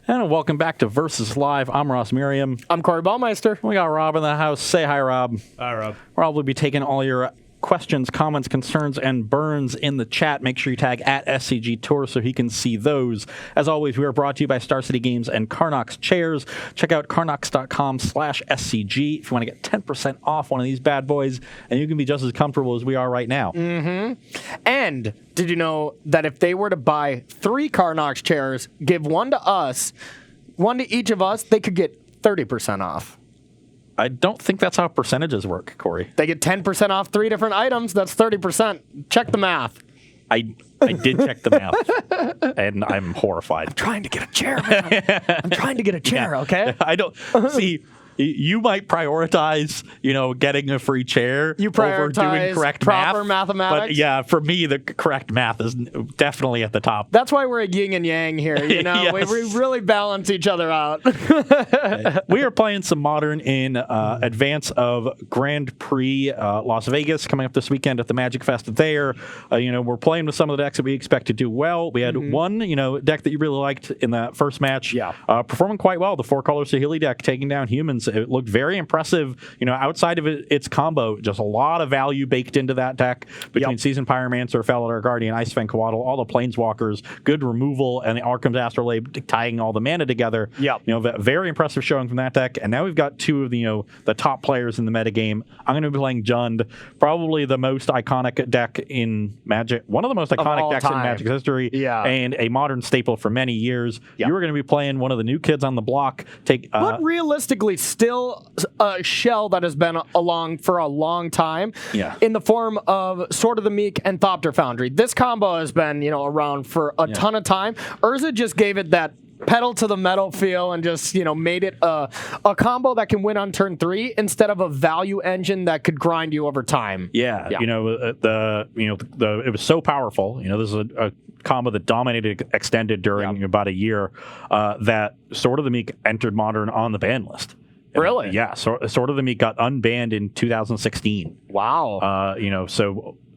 And welcome back to Versus Live. I'm Ross Merriam. I'm Corey Baumeister. We got Rob in the house. Say hi, Rob. Hi, Rob. Rob will be taking all your questions, comments, concerns, and burns in the chat. Make sure you tag at SCG Tour so he can see those. As always, we are brought to you by Star City Games and Carnox Chairs. Check out carnox.com/SCG if you want to get 10% off one of these bad boys, and you can be just as comfortable as we are right now. Mm-hmm. And did you know that if they were to buy 3 Carnox chairs, give one to us, one to each of us, they could get 30% off? I don't think that's how percentages work, Corey. They get 10% off 3 different items. That's 30%. Check the math. I did check the math, and I'm horrified. I'm trying to get a chair, man. I'm trying to get a chair, okay? I don't see. You might prioritize, getting a free chair You over prioritize doing correct proper math. mathematics. But yeah, for me, the correct math is definitely at the top. That's why we're a yin and yang here, Yes. We really balance each other out. We are playing some Modern in advance of Grand Prix Las Vegas coming up this weekend at the Magic Fest there. We're playing with some of the decks that we expect to do well. We had one, deck that you really liked in that first match. Yeah. Performing quite well. The 4-color Saheeli deck taking down humans. It looked very impressive. Outside of its combo, just a lot of value baked into that deck between Seasoned Pyromancer, Felidar Guardian, Ice Fang Coatl, all the Planeswalkers, good removal, and the Arkham's Astrolabe tying all the mana together. Very impressive showing from that deck. And now we've got 2 of the top players in the metagame. I'm going to be playing Jund, probably the most iconic deck in Magic, one of the most iconic decks in Magic's history, and a Modern staple for many years. You are going to be playing one of the new kids on the block. But realistically, still a shell that has been along for a long time in the form of Sword of the Meek and Thopter Foundry. This combo has been, around for a ton of time. Urza just gave it that pedal to the metal feel and just, made it a combo that can win on turn 3 instead of a value engine that could grind you over time. It was so powerful. This is a combo that dominated Extended during about a year that Sword of the Meek entered Modern on the ban list. Really? Yeah. Sword of the Meek got unbanned in 2016. Wow.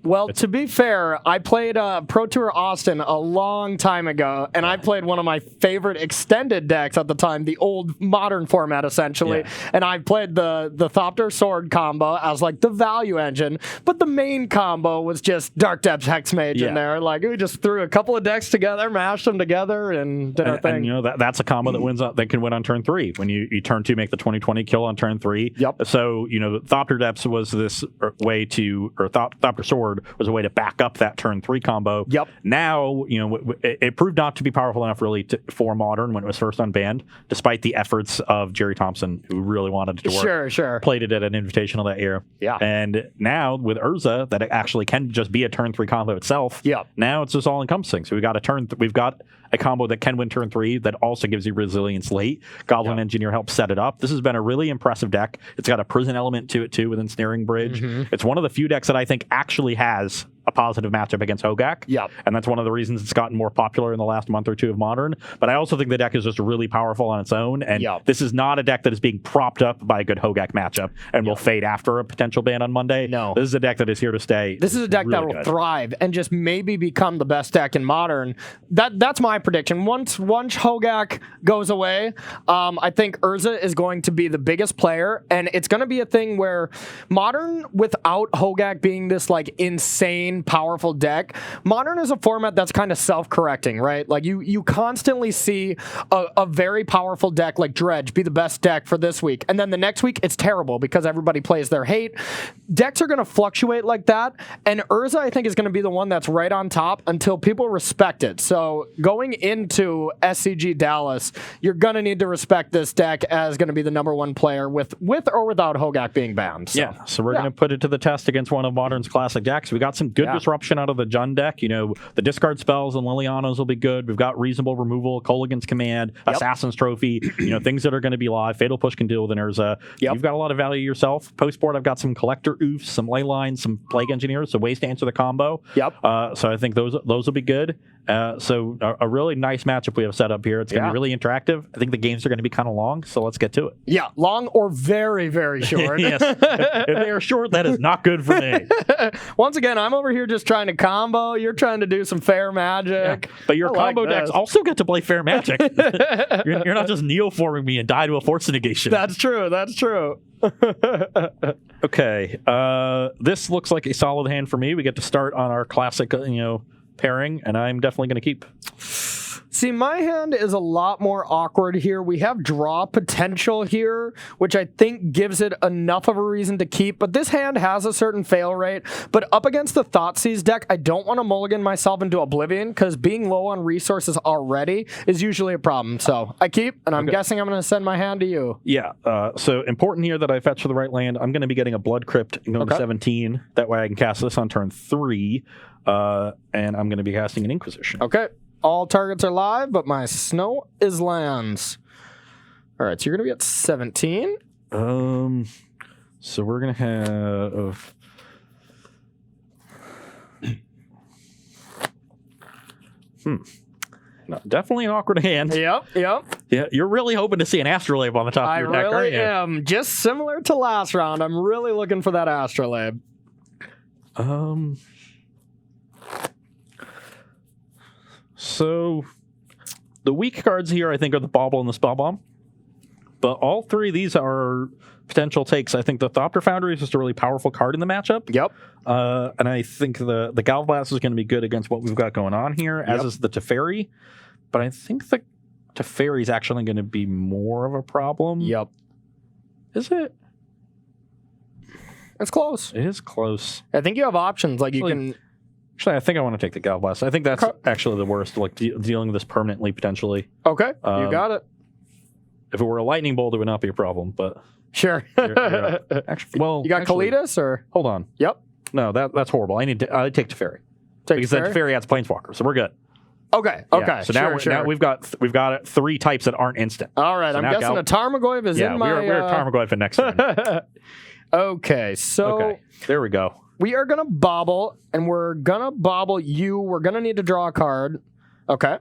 Well, to be fair, I played Pro Tour Austin a long time ago, and I played one of my favorite extended decks at the time, the old Modern format, essentially. And I played the Thopter Sword combo as, the value engine, but the main combo was just Dark Depths Hexmage in there. We just threw a couple of decks together, mashed them together, and did our thing. And, that's a combo that wins that can win on turn 3. When you turn 2, make the 20/20 kill on turn 3. So, Thopter Depths was this way to, or Thopter Sword was a way to back up that turn 3 combo. Now, it proved not to be powerful enough really for Modern when it was first unbanned, despite the efforts of Jerry Thompson, who really wanted it to work. Sure. Played it at an invitational that year. And now with Urza, that it actually can just be a turn 3 combo itself. Now it's just all encompassing. So we've got a combo that can win turn 3 that also gives you resilience late. Goblin Engineer helps set it up. This has been a really impressive deck. It's got a prison element to it too with Ensnaring Bridge. It's one of the few decks that I think actually has a positive matchup against Hogak. And that's one of the reasons it's gotten more popular in the last month or 2 of Modern. But I also think the deck is just really powerful on its own. And this is not a deck that is being propped up by a good Hogak matchup and will fade after a potential ban on Monday. No. This is a deck that is here to stay. This is a deck that will thrive and just maybe become the best deck in Modern. That's my prediction. Once Hogak goes away, I think Urza is going to be the biggest player, and it's going to be a thing where Modern, without Hogak being this insane powerful deck, Modern is a format that's kind of self-correcting, right? You constantly see a very powerful deck like Dredge be the best deck for this week, and then the next week it's terrible because everybody plays their hate. Decks are going to fluctuate like that, and Urza, I think, is going to be the one that's right on top until people respect it. So going into SCG Dallas, you're going to need to respect this deck as going to be the #1 player with or without Hogak being banned. So we're going to put it to the test against one of Modern's classic decks. We got some good disruption out of the Jund deck. The discard spells and Lilianos will be good. We've got reasonable removal, Kolaghan's Command, Assassin's Trophy, things that are going to be live. Fatal Push can deal with an Urza. You've got a lot of value yourself. Post-board, I've got some Collector Oofs, some Ley Lines, some Plague Engineers, so ways to answer the combo. So I think those will be good. So a really nice matchup we have set up here. It's going to be really interactive. I think the games are going to be kind of long, so let's get to it. Long or very, very short. Yes. If they are short, that is not good for me. Once again, I'm over over here just trying to combo. You're trying to do some fair magic. Yeah, but your combo decks also get to play fair magic. you're not just neoforming me and die to a force negation. That's true. That's true. Okay. This looks like a solid hand for me. We get to start on our classic, pairing, and I'm definitely going to keep. See, my hand is a lot more awkward here. We have draw potential here, which I think gives it enough of a reason to keep. But this hand has a certain fail rate. But up against the Thoughtseize deck, I don't want to mulligan myself into Oblivion because being low on resources already is usually a problem. So I keep, and I'm guessing I'm going to send my hand to you. Yeah. So important here that I fetch for the right land. I'm going to be getting a Blood Crypt and going to 17. That way I can cast this on turn 3. And I'm going to be casting an Inquisition. Okay. All targets are live, but my snow is lands. All right, so you're going to be at 17. So we're going to have... No, definitely an awkward hand. Yep. Yeah, you're really hoping to see an Astrolabe on the top of your deck, aren't you? I really am. Just similar to last round, I'm really looking for that Astrolabe. So, the weak cards here, I think, are the Bauble and the Spellbomb. But all three of these are potential takes. I think the Thopter Foundry is just a really powerful card in the matchup. Yep. And I think the Galvblast is going to be good against what we've got going on here, as is the Teferi. But I think the Teferi is actually going to be more of a problem. Yep. Is it? It's close. It is close. I think you have options. Like, you can... Actually, I think I want to take the Galvblast. I think that's actually the worst, like dealing with this permanently, potentially. Okay, you got it. If it were a lightning bolt, it would not be a problem, but... Sure. Actually, well, you got Kalitas, or? Hold on. Yep. No, that's horrible. I take Teferi. Because then Teferi adds Planeswalker, so we're good. Okay. So now we've got 3 types that aren't instant. All right, so I'm guessing a Tarmogoyf is in my... we're at Tarmogoyf next turn. Okay, so... Okay, there we go. We are going to bobble, and we're going to bobble you. We're going to need to draw a card. Okay.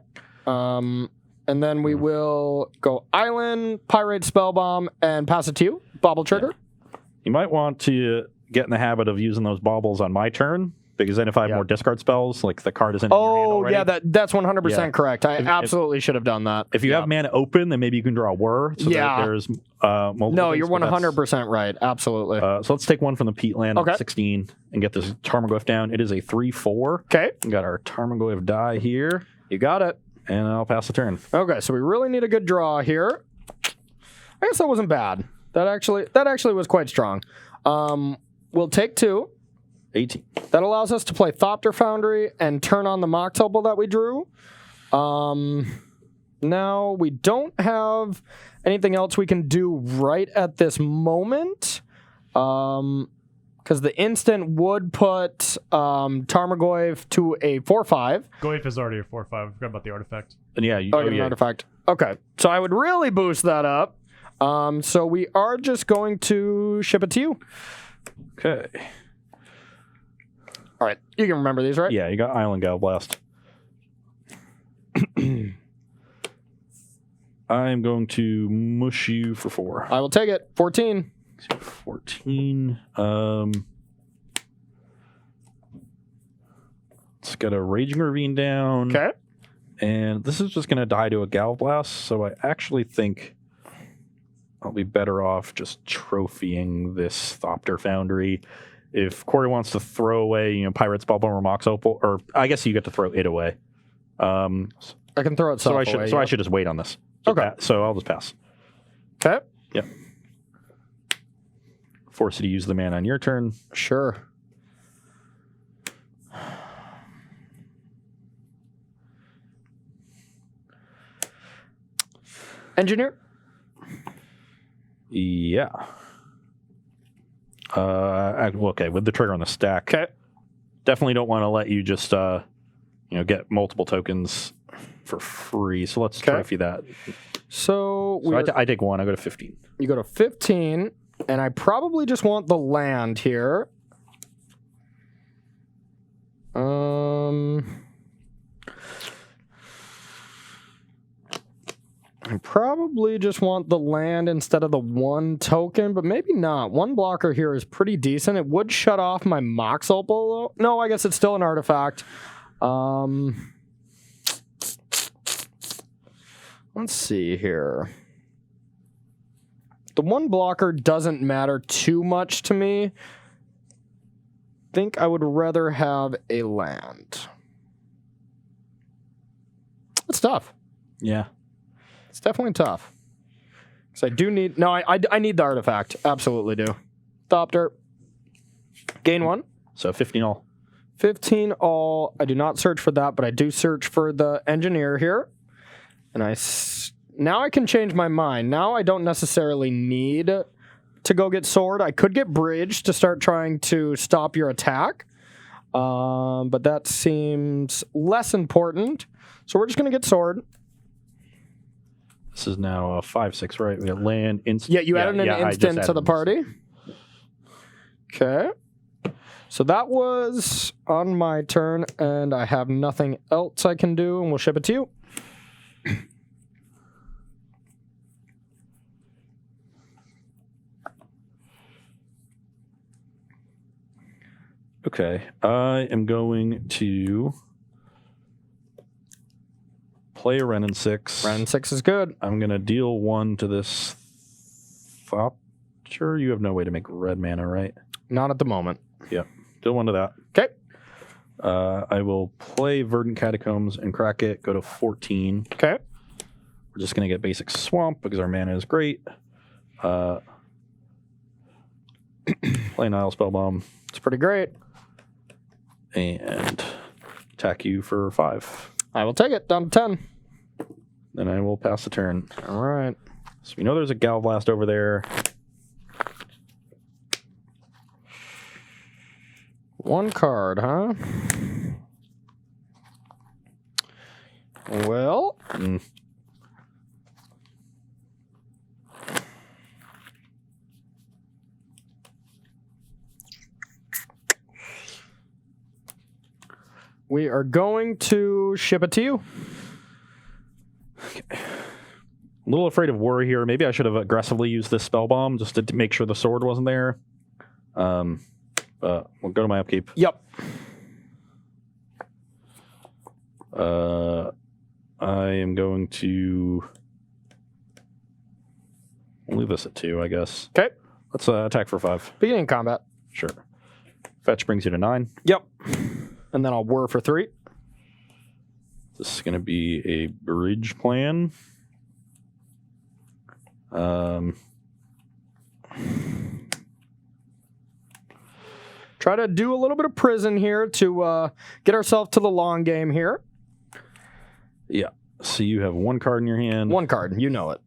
And then we will go Island, Pyrite Spellbomb, and pass it to you. Bobble trigger. Yeah. You might want to get in the habit of using those baubles on my turn, because then if I have more discard spells, like the card isn't in your hand already. Yeah, that's 100% correct. I absolutely should have done that. If you have mana open, then maybe you can draw a whir. So that there's multiple. No, you're 100% right. Absolutely. So let's take one from the Peatland at 16 and get this Tarmogoyf down. It is a 3/4. Okay. We got our Tarmogoyf die here. You got it. And I'll pass the turn. Okay, so we really need a good draw here. I guess that wasn't bad. That actually was quite strong. We'll take 2. 18. That allows us to play Thopter Foundry and turn on the Mox Opal that we drew. Now, we don't have anything else we can do right at this moment. Because the instant would put Tarmogoyf to a 4/5. Goyf is already a 4/5. I forgot about the artifact. And an artifact. Okay, so I would really boost that up. So we are just going to ship it to you. Okay. All right, you can remember these, right? Yeah, you got Island Galvblast. I'm going to mush you for 4. I will take it. 14. 14. Let's get a Raging Ravine down. Okay. And this is just going to die to a Galvblast, so I actually think I'll be better off just trophying this Thopter Foundry. If Corey wants to throw away, Pirate's Bubble or Mox Opal, or I guess you get to throw it away. I can throw it away. I should just wait on this. So I'll just pass. Okay. Yep. Force you to use the mana on your turn. Sure. Engineer? Yeah. Okay, with the trigger on the stack. Okay. Definitely don't want to let you just get multiple tokens for free. So let's trophy that. So I take 1. I go to 15. You go to 15, and I probably just want the land here. I probably just want the land instead of the 1 token, but maybe not. 1 blocker here is pretty decent. It would shut off my Mox Opal. No, I guess it's still an artifact. Let's see here. The 1 blocker doesn't matter too much to me. I think I would rather have a land. It's tough. Yeah. It's definitely tough. Because I do need... No, I need the artifact. Absolutely do. Thopter. Gain 1. So 15 all. 15 all. I do not search for that, but I do search for the engineer here. And now I can change my mind. Now I don't necessarily need to go get sword. I could get bridge to start trying to stop your attack. But that seems less important. So we're just going to get sword. This is now a 5/6, right? We got land instant. Yeah, you added an instant to the party. Okay. So that was on my turn, and I have nothing else I can do, and we'll ship it to you. Okay, I am going to play a Renin 6. Renin 6 is good. I'm going to deal 1 to this Thopter. You have no way to make red mana, right? Not at the moment. Yep. Deal 1 to that. Okay. I will play Verdant Catacombs and crack it, go to 14. Okay. We're just going to get basic Swamp because our mana is great. Play Nile Spellbomb. It's pretty great. And attack you for 5. I will take it down to 10. Then I will pass the turn. All right. So we know there's a Galblast over there. 1 card, huh? Well. We are going to ship it to you. Okay. A little afraid of worry here. Maybe I should have aggressively used this spell bomb just to make sure the sword wasn't there. We'll go to my upkeep. Yep. I am going to leave this at 2, I guess. Okay. Let's attack for 5. Beginning combat. Sure. Fetch brings you to 9. Yep. And then I'll whir for 3. This is going to be a bridge plan. Try to do a little bit of prison here to get ourselves to the long game here. Yeah. So you have 1 card in your hand. 1 card. You know it.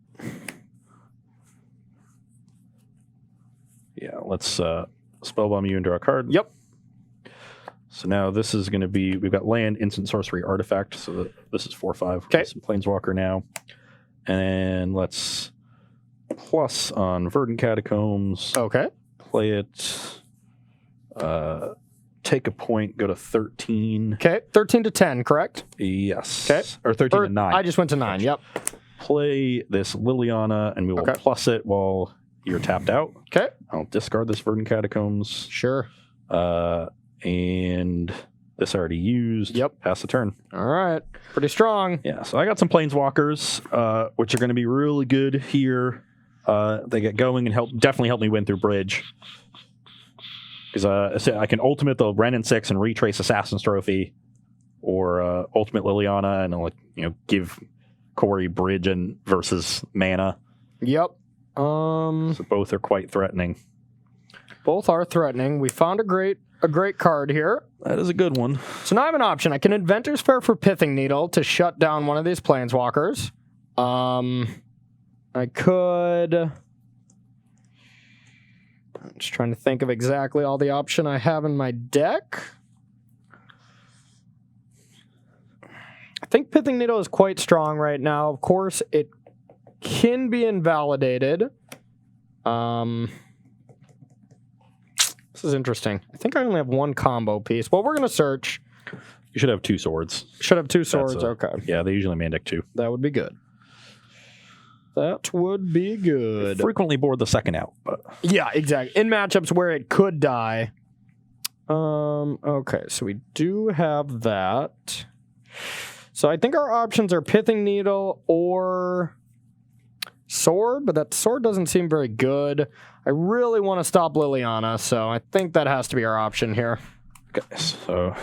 Yeah. Let's spellbomb you into our card. Yep. So now this is going to be, we've got land, instant sorcery, artifact. So this is 4/5. Okay. Some Planeswalker now. And let's plus on Verdant Catacombs. Okay. Play it. Take a point, go to 13. Okay. 13 to 10, correct? Yes. Okay. Or 13 to 9. I just went to 9, yep. Play this Liliana, and we will plus it while you're tapped out. Okay. I'll discard this Verdant Catacombs. Sure. And this I already used. Yep. Pass the turn. All right. Pretty strong. Yeah, so I got some Planeswalkers, which are going to be really good here. They get going and definitely help me win through Bridge. Because I can ultimate the Renin 6 and retrace Assassin's Trophy, or ultimate Liliana and give Corey Bridge and versus mana. Yep. So both are quite threatening. Both are threatening. We found a great card here. That is a good one. So now I have an option. I can Inventor's Fair for Pithing Needle to shut down one of these Planeswalkers. I could... I'm just trying to think of exactly all the option I have in my deck. I think Pithing Needle is quite strong right now. Of course, it can be invalidated. This is interesting. I think I only have 1 combo piece. Well, we're going to search. You should have 2 swords. Should have 2 swords. Okay. Yeah, they usually main deck 2. That would be good. That would be good. Frequently board the second out, but yeah, exactly. In matchups where it could die. Okay, so we do have that. So I think our options are Pithing Needle or Sword, but that Sword doesn't seem very good. I really want to stop Liliana, so I think that has to be our option here. okay, so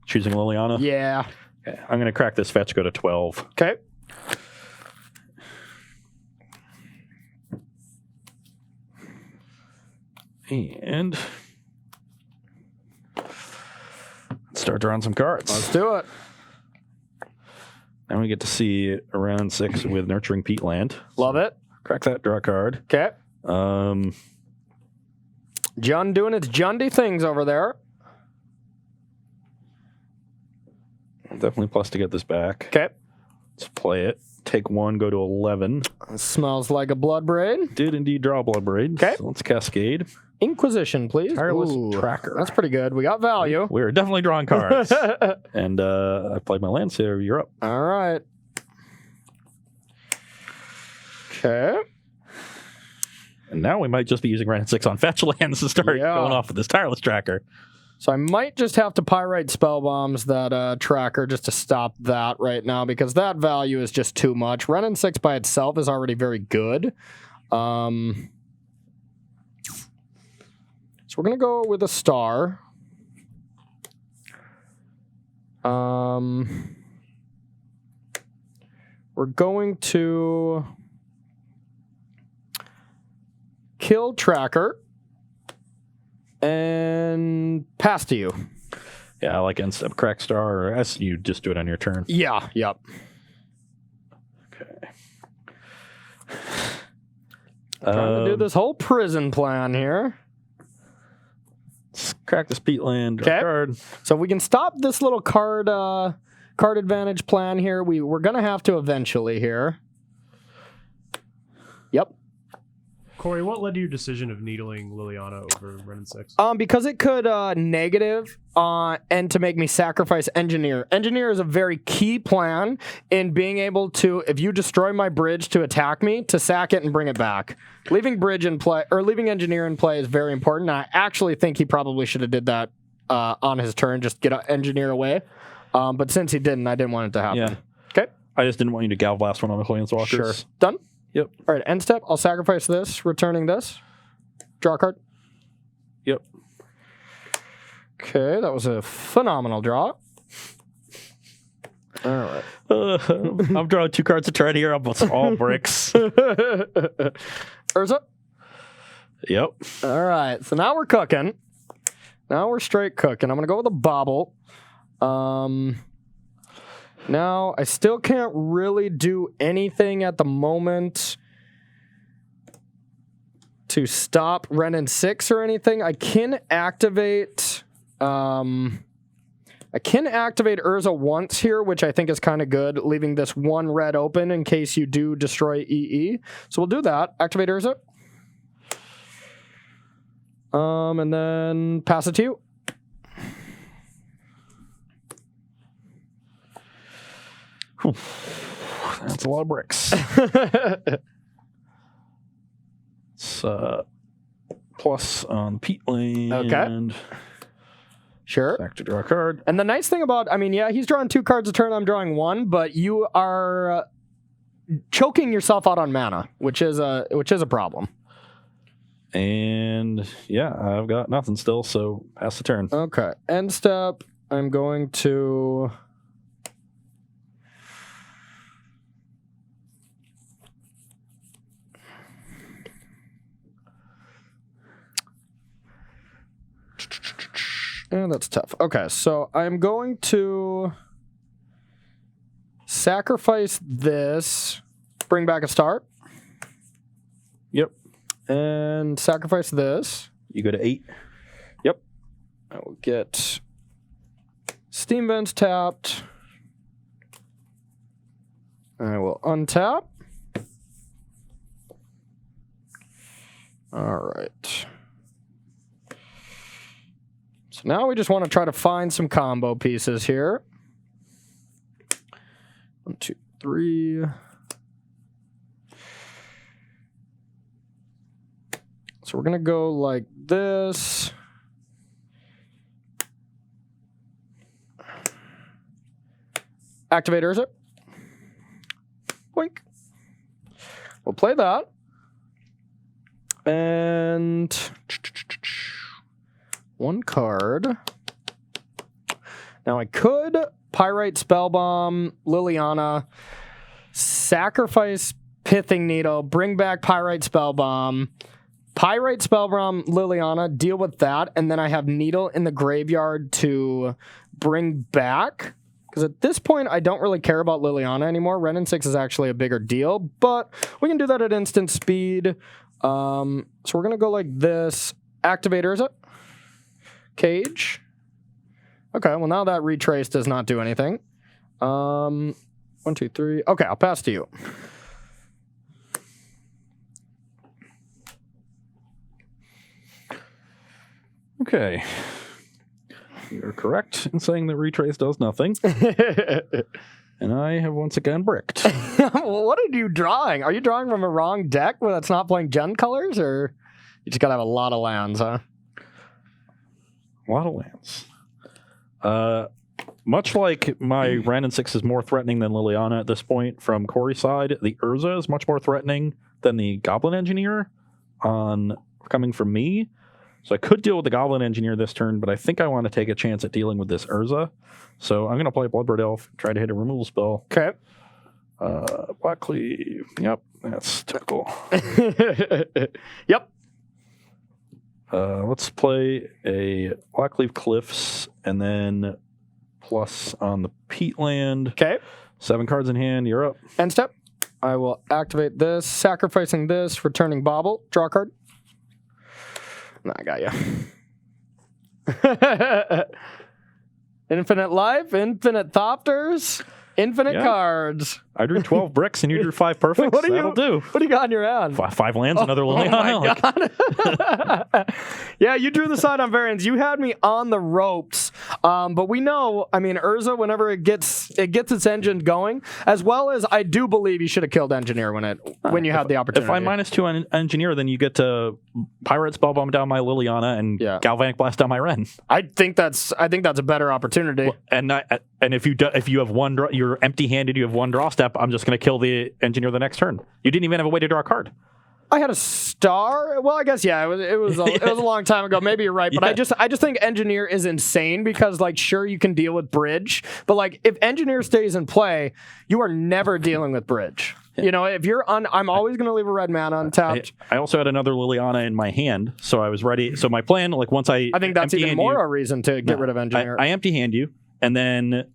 choosing Liliana? Yeah. Okay, I'm going to crack this fetch, go to 12. Okay. And start drawing some cards. Let's do it. Now we get to see around 6 with Nurturing Peatland. Love it. Crack that, draw a card. Okay. John doing its Jundy things over there. Definitely plus to get this back. Okay. Let's play it. Take 1, go to 11. Smells like a Blood Braid. Did indeed draw a Blood Braid. Okay. So let's Cascade. Inquisition, please. Tireless Tracker. That's pretty good. We got value. We're definitely drawing cards. And I played my land, so you're up. All right. Okay. And now we might just be using Ren 6 on fetch lands to start going off with this Tireless Tracker. So I might just have to Pyrite Spell Bombs that tracker just to stop that right now because that value is just too much. Ren 6 by itself is already very good. So we're going to go with a star. We're going to kill Tracker and pass to you. Yeah, I like Instep Crack Star, or S, you just do it on your turn. Yeah, yep. Okay. Trying to do this whole prison plan here. Let's crack this Peatland, draw a card. So we can stop this little card advantage plan here. We're going to have to eventually here. Yep. Corey, what led to your decision of needling Liliana over Ren 6? Because it could negative and to make me sacrifice Engineer. Engineer is a very key plan in being able to, if you destroy my bridge to attack me, to sack it and bring it back. Leaving bridge in play or leaving Engineer in play is very important. I actually think he probably should have did that on his turn, just get Engineer away. But since he didn't, I didn't want it to happen. Yeah. Okay. I just didn't want you to Gal Blast one on the Planeswalkers. Sure. Done? Yep. All right, end step. I'll sacrifice this, returning this. Draw a card. Yep. Okay, that was a phenomenal draw. All right. I'm drawing 2 cards to turn here. I'm all bricks. Urza. Yep. All right, so now we're cooking. Now we're straight cooking. I'm going to go with a bobble. Now, I still can't really do anything at the moment to stop Ren 6 or anything. I can activate Urza once here, which I think is kind of good, leaving this 1 red open in case you do destroy EE. So we'll do that. Activate Urza. And then pass it to you. Whew. That's a lot of bricks. It's plus on Peatland. Okay. Sure. Back to draw a card. And the nice thing about, he's drawing 2 cards a turn, I'm drawing 1, but you are choking yourself out on mana, which is a problem. And yeah, I've got nothing still, so pass the turn. Okay. End step, I'm going to... Yeah, that's tough. Okay, so I'm going to sacrifice this, bring back a star. Yep. And sacrifice this. You go to 8. Yep. I will get Steam Vents tapped. I will untap. All right. So now we just want to try to find some combo pieces here. 1, 2, 3. So we're going to go like this. Activate Urza. Boink. We'll play that. And one card. Now I could Pyrite Spellbomb, Liliana, sacrifice Pithing Needle, bring back Pyrite Spellbomb, Liliana, deal with that, and then I have Needle in the graveyard to bring back. Because at this point, I don't really care about Liliana anymore. Ren and 6 is actually a bigger deal, but we can do that at instant speed. So we're going to go like this. Activate Urza. Cage. Okay, well now that retrace does not do anything. 1, 2, 3. Okay, I'll pass to you. Okay. You're correct in saying that retrace does nothing. And I have once again bricked. Well, what are you drawing? Are you drawing from a wrong deck where that's not playing Gen colors, or you just gotta have a lot of lands, huh? A lot of lands. Much like my Ren and 6 is more threatening than Liliana at this point from Corey's side, the Urza is much more threatening than the Goblin Engineer coming from me. So I could deal with the Goblin Engineer this turn, but I think I want to take a chance at dealing with this Urza. So I'm going to play Bloodbird Elf, try to hit a removal spell. Okay. Black Cleave. Yep, that's typical. Yep. Let's play a Black Cleave Cliffs, and then plus on the Peatland. Okay. 7 cards in hand, you're up. End step. I will activate this, sacrificing this, returning Bauble, draw a card. I got you. Infinite life, infinite Thopters, infinite cards. I drew 12 bricks and you drew 5 perfects. That'll do. What do you got in your hand? 5 lands, another Liliana. Oh my God. Yeah, you drew the side on variants. You had me on the ropes. But we know, I mean, Urza, whenever it gets its engine going, as well as I do believe you should have killed Engineer when you had the opportunity. If I -2 on Engineer, then you get to Pirate Spellbomb down my Liliana and Galvanic Blast down my Ren. I think that's a better opportunity. Well, and if you have one draw, you're empty-handed, you have one draw step, I'm just going to kill the Engineer the next turn. You didn't even have a way to draw a card. I had a star. Well, I guess it was a long time ago. Maybe you're right, but I just think Engineer is insane because sure you can deal with Bridge, but if Engineer stays in play, you are never dealing with Bridge. You know, if you're I'm always going to leave a red mana untapped. I also had another Liliana in my hand, so I was ready. So my plan, once I think that's even more a reason to get rid of Engineer. I empty hand you. And then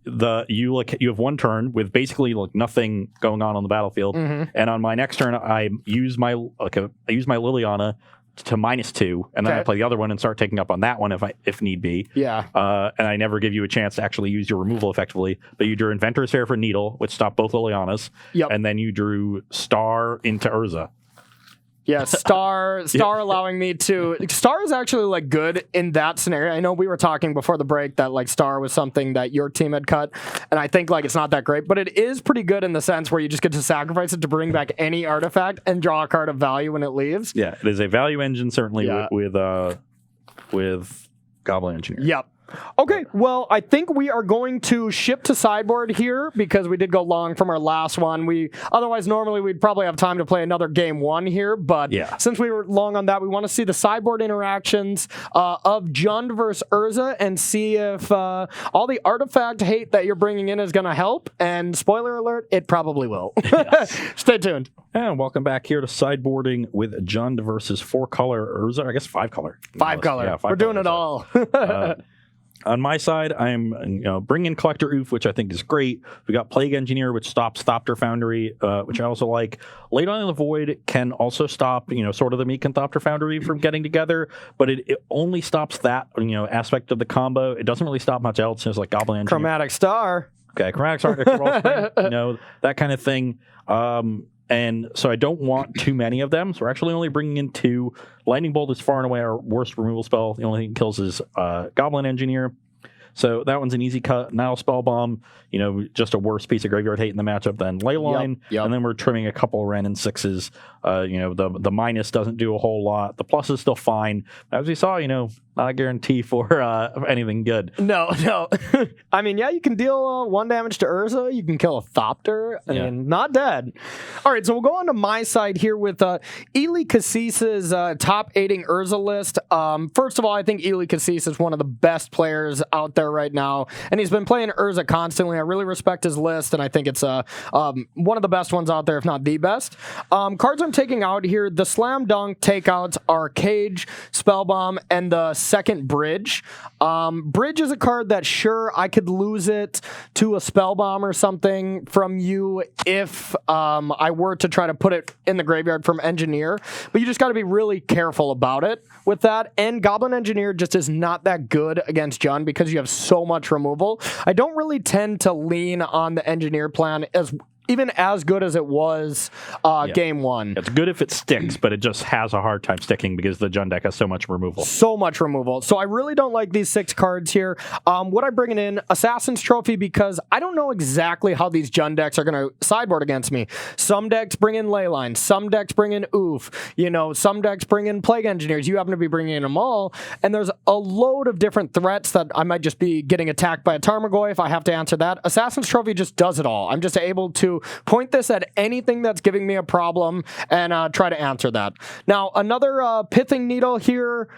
you have one turn with basically nothing going on the battlefield. Mm-hmm. And on my next turn, I use my Liliana to -2, and then I play the other one and start taking up on that one if need be. Yeah. And I never give you a chance to actually use your removal effectively. But you drew Inventor's Fair for Needle, which stopped both Lilianas. Yep. And then you drew Star into Urza. Yeah, Star allowing me to... Star is actually, good in that scenario. I know we were talking before the break that, Star was something that your team had cut, and I think, it's not that great, but it is pretty good in the sense where you just get to sacrifice it to bring back any artifact and draw a card of value when it leaves. Yeah, it is a value engine, certainly, with Goblin Engineer. Yep. Okay, well, I think we are going to ship to sideboard here because we did go long from our last one. Otherwise, normally we'd probably have time to play another game 1 here, but since we were long on that, we want to see the sideboard interactions of Jund versus Urza and see if all the artifact hate that you're bringing in is going to help, and spoiler alert, it probably will. Stay tuned. And welcome back here to sideboarding with Jund versus 4-color Urza, I guess 5-color. 5-color. Yeah, we're doing it all. On my side, I'm bringing Collector Oof, which I think is great. We got Plague Engineer, which stops Thopter Foundry, which I also like. Late on in the Void can also stop, sort of the Meek and Thopter Foundry from getting together, but it only stops that, aspect of the combo. It doesn't really stop much else. There's Goblin Engineer. Chromatic Star. Okay, Chromatic Star, that kind of thing. And so I don't want too many of them. So we're actually only bringing in 2. Lightning Bolt is far and away our worst removal spell. The only thing it kills is Goblin Engineer. So that one's an easy cut. Now Spellbomb, just a worse piece of graveyard hate in the matchup than Leyline. Yep. And then we're trimming a couple Ren and 6s. The minus doesn't do a whole lot. The plus is still fine. As we saw, not a guarantee for anything good. No. I mean, yeah, you can deal 1 damage to Urza. You can kill a Thopter. I mean, not dead. All right, so we'll go on to my side here with Ely Cassis's top 8ing Urza list. First of all, I think Ely Cassis is one of the best players out there right now, and he's been playing Urza constantly. I really respect his list, and I think it's one of the best ones out there, if not the best. Cards I'm taking out here, the Slam Dunk takeouts are Cage, Spellbomb, and the second Bridge. Bridge is a card that, sure, I could lose it to a Spellbomb or something from you if I were to try to put it in the graveyard from Engineer, but you just got to be really careful about it with that. And Goblin Engineer just is not that good against Jund because you have so much removal. I don't really tend to lean on the Engineer plan even as good as it was game 1. It's good if it sticks, but it just has a hard time sticking because the Jund deck has so much removal. So I really don't like these 6 cards here. What I'm bringing in, Assassin's Trophy, because I don't know exactly how these Jund decks are going to sideboard against me. Some decks bring in Leyline. Some decks bring in Oof. Some decks bring in Plague Engineers. You happen to be bringing in them all. And there's a load of different threats that I might just be getting attacked by a Tarmogoyf if I have to answer that. Assassin's Trophy just does it all. I'm just able to point this at anything that's giving me a problem and try to answer that. Now, another Pithing Needle here.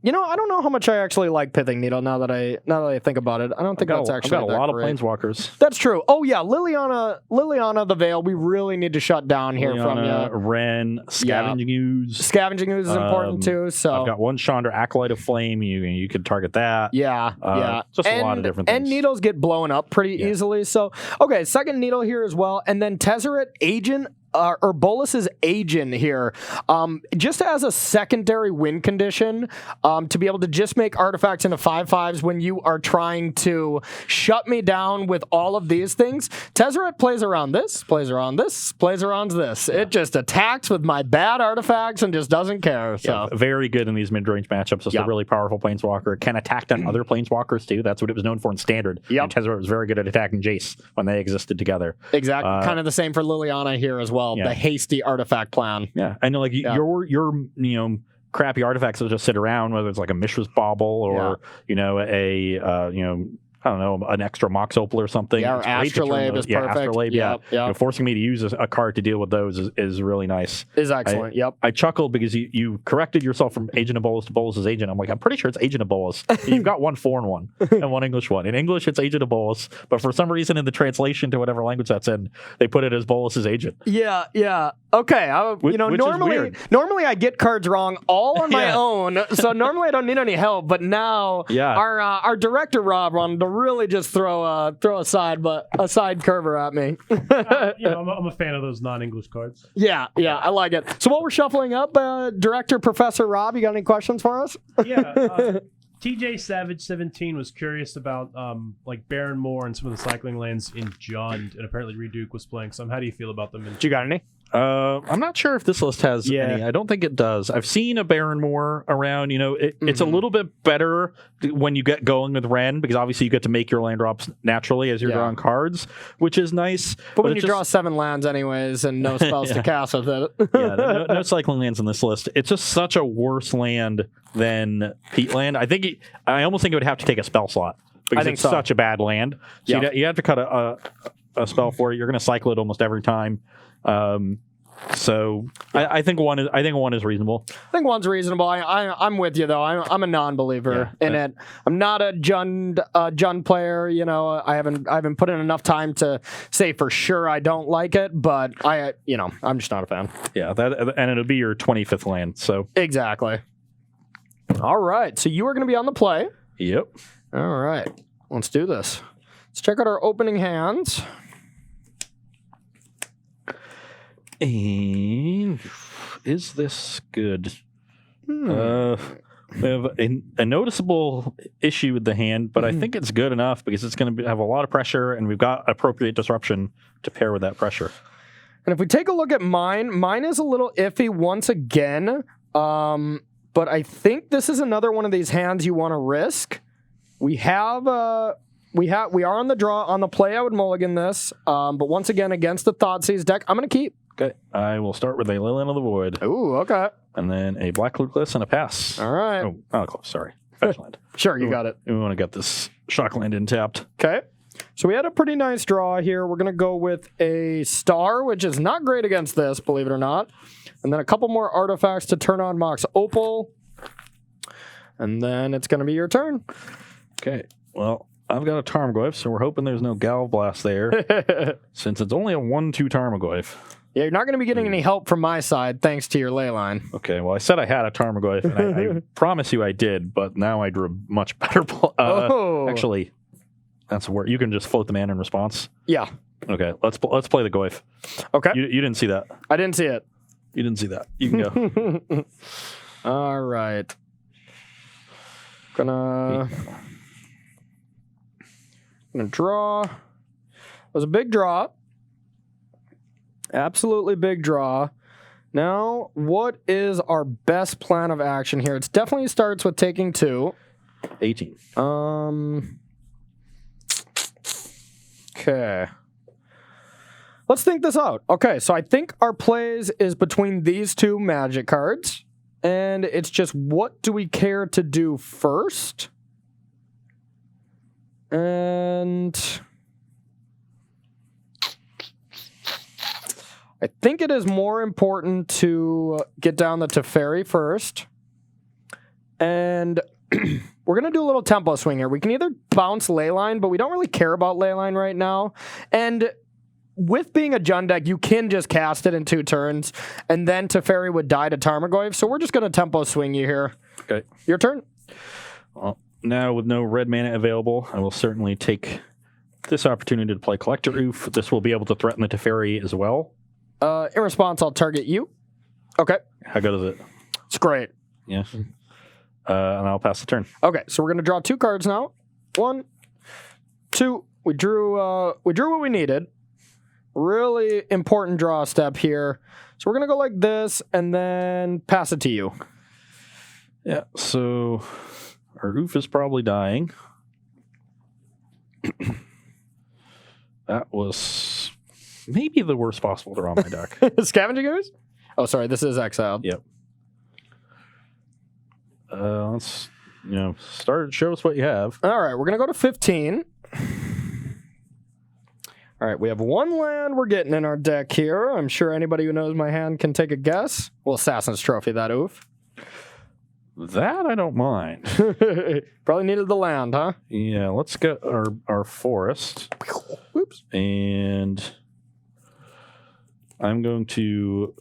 I don't know how much I actually like Pithing Needle now that I think about it. I don't think that's actually I've got a lot of Planeswalkers. That's true. Oh yeah, Liliana the Veil. We really need to shut down here from you. Ren, Scavenging Ooze. Scavenging Ooze is important too. So I've got one Chandra, Acolyte of Flame. You could target that. Yeah. Just a lot of different things. And needles get blown up pretty easily. So okay, second needle here as well, and then Tezzeret Agent. Or Bolus's Agent here, just as a secondary win condition, to be able to just make artifacts into 5/5s when you are trying to shut me down with all of these things. Tezzeret plays around this, plays around this, plays around this. It just attacks with my bad artifacts and just doesn't care. So very good in these mid-range matchups. It's a really powerful Planeswalker. It can attack down other Planeswalkers too. That's what it was known for in Standard. And Tezzeret was very good at attacking Jace when they existed together. Exactly. Kind of the same for Liliana here as well. The hasty artifact plan. Yeah, I know. Your crappy artifacts that just sit around, whether it's like a Mishra's Bauble or an extra Mox Opal or something. Yeah, or Astrolabe is perfect. Astrolabe, Yep. Forcing me to use a card to deal with those is really nice. Is excellent, I chuckled because you corrected yourself from Agent of Bolus to Bolus's Agent. I'm like, I'm pretty sure it's Agent of Bolus. You've got one foreign one and one English one. In English, it's Agent of Bolus, but for some reason in the translation to whatever language that's in, they put it as Bolus's Agent. Yeah. Okay, normally I get cards wrong all on my own, so normally I don't need any help, but now our director, Rob, wanted to really just throw a side curver at me. I'm a fan of those non-English cards. Yeah, I like it. So while we're shuffling up, Director Professor Rob, you got any questions for us? Yeah. TJ Savage 17 was curious about Baron Moore and some of the cycling lands in Jund, and apparently Reduke was playing some. How do you feel about them? You got any? I'm not sure if this list has any. I don't think it does. I've seen a Baron Moore around. It's a little bit better when you get going with Ren, because obviously you get to make your land drops naturally as you're drawing cards, which is nice. But when you draw 7 lands anyways and no spells to cast with it. No cycling lands in this list. It's just such a worse land than Peatland. I almost think it would have to take a spell slot because it's such a bad land. So you have to cut a spell for it. You're going to cycle it almost every time. So I think one is reasonable. I think one's reasonable. I'm with you though. I'm a non-believer in it. I'm not a Jund player. I haven't put in enough time to say for sure I don't like it, but I'm just not a fan. Yeah, and it'll be your 25th land. So exactly. All right. So you are going to be on the play. Yep. All right. Let's do this. Let's check out our opening hands. And is this good? We have a noticeable issue with the hand, but I think it's good enough because it's going to have a lot of pressure, and we've got appropriate disruption to pair with that pressure. And if we take a look at mine is a little iffy once again, but I think this is another one of these hands you want to risk. We are on the draw. On the play, I would mulligan this. But once again, against the Thoughtseize deck, I'm going to keep. Okay. I will start with a Leyline of the Void. Ooh, okay. And then a Black Lucas and a pass. All right. Oh, not close. Sorry. Fetch land. Sure, you got it. We want to get this shock land in tapped. Okay. So we had a pretty nice draw here. We're going to go with a star, which is not great against this, believe it or not. And then a couple more artifacts to turn on Mox Opal. And then it's going to be your turn. Okay. Well, I've got a Tarmogoyf, so we're hoping there's no Gal Blast there. Since it's only a 1/2 Tarmogoyf. Yeah, you're not going to be getting any help from my side thanks to your Leyline. Okay, well, I said I had a Tarmogoyf, and I promise you I did, but now I drew a much better... Actually, that's where you can just float the man in response. Yeah. Okay, let's play the Goyf. Okay. You didn't see that. I didn't see it. You didn't see that. You can go. All right. Gonna draw. It was a big draw. Absolutely big draw. Now, what is our best plan of action here? It definitely starts with taking 2. 18. Okay. Let's think this out. Okay, so I think our plays is between these 2 magic cards. And it's just what do we care to do first? And I think it is more important to get down the Teferi first. And we're going to do a little tempo swing here. We can either bounce Leyline, but we don't really care about Leyline right now. And with being a Jund deck, you can just cast it in 2 turns, and then Teferi would die to Tarmogoyf. So we're just going to tempo swing you here. Okay. Your turn. Well, now with no red mana available, I will certainly take this opportunity to play Collector Oof. This will be able to threaten the Teferi as well. In response, I'll target you. Okay. How good is it? It's great. Yeah. And I'll pass the turn. Okay, so we're going to draw 2 cards now. 1, 2. We drew what we needed. Really important draw step here. So we're going to go like this and then pass it to you. Yeah, so our Oof is probably dying. That was maybe the worst possible draw on my deck. Scavenging Ooze? Oh, sorry, this is exiled. Yep. Let's, start. Show us what you have. All right, we're going to go to 15. All right, we have 1 land we're getting in our deck here. I'm sure anybody who knows my hand can take a guess. Well, Assassin's Trophy, that Oof. That I don't mind. Probably needed the land, huh? Yeah, let's get our forest. Oops. And I'm going to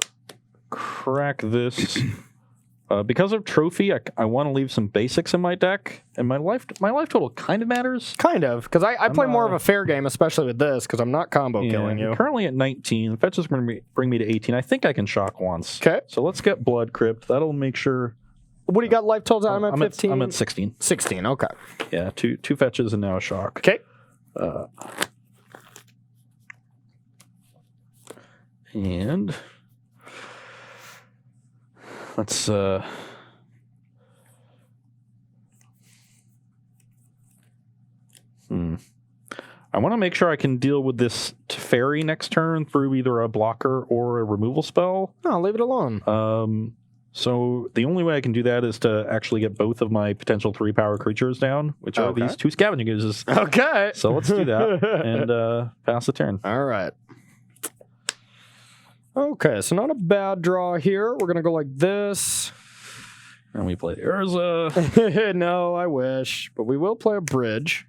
crack this. Because of Trophy, I want to leave some basics in my deck, and my life total kind of matters. Kind of, because I play more of a fair game, especially with this, because I'm not combo killing you. I'm currently at 19. Fetch is going to bring me to 18. I think I can shock once. Okay. So let's get Blood Crypt. That'll make sure. What do you got life totals? I'm at 15. I'm at 16. 16, okay. Yeah, two fetches and now a shock. Okay. And let's I want to make sure I can deal with this Teferi next turn through either a blocker or a removal spell. No, leave it alone. So the only way I can do that is to actually get both of my potential 3-power creatures down, which are these 2 Scavenging Oozes. Okay. So let's do that and pass the turn. All right. Okay, so not a bad draw here. We're going to go like this. And we play Urza. No, I wish. But we will play a bridge.